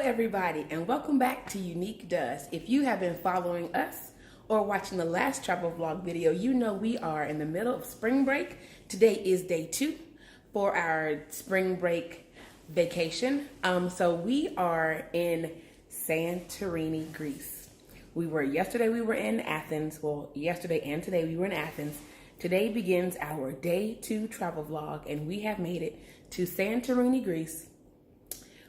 everybody, and welcome back to Unique Does. If you have been following us or watching the last travel vlog video, you know we are in the middle of spring break. Today is day 2 for our spring break vacation. So we are in Santorini, Greece. Yesterday we were in Athens. Well, yesterday and today we were in Athens. Today begins our day 2 travel vlog, and we have made it to Santorini, Greece.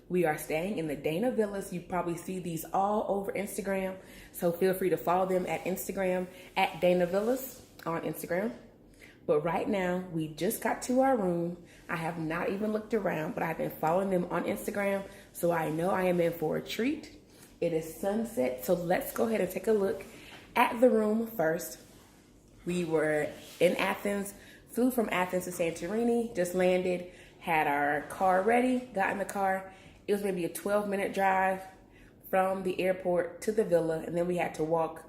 We are staying in the Dana Villas. You probably see these all over Instagram, so feel free to follow them at Instagram at Dana Villas on Instagram. But right now, we just got to our room. I have not even looked around, but I've been following them on Instagram, so I know I am in for a treat. It is sunset, so let's go ahead and take a look at the room first. We were in Athens, flew from Athens to Santorini, just landed, had our car ready, got in the car. It was maybe a 12-minute drive from the airport to the villa, and then we had to walk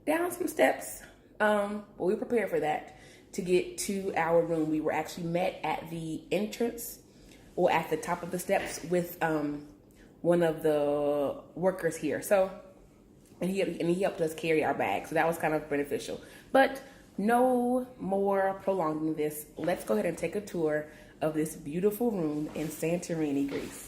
down some steps. But we prepared for that to get to our room. We were actually met at the entrance, or at the top of the steps, with one of the workers here. So, and he helped us carry our bags, so that was kind of beneficial. But no more prolonging this. Let's go ahead and take a tour of this beautiful room in Santorini, Greece.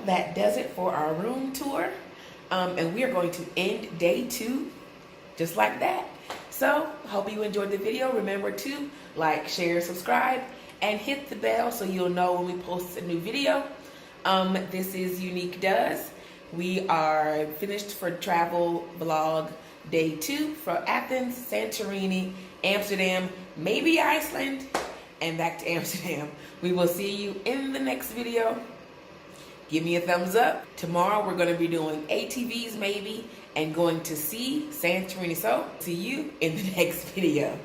that does it for our room tour. And we are going to end day 2 just like that. So, hope you enjoyed the video. Remember to like, share, subscribe, and hit the bell so you'll know when we post a new video. This is Unique Does. We are finished for travel vlog day 2 for Athens, Santorini, Amsterdam, maybe Iceland, and back to Amsterdam. We will see you in the next video. Give me a thumbs up. Tomorrow we're going to be doing ATVs maybe and going to see Santorini. So, see you in the next video.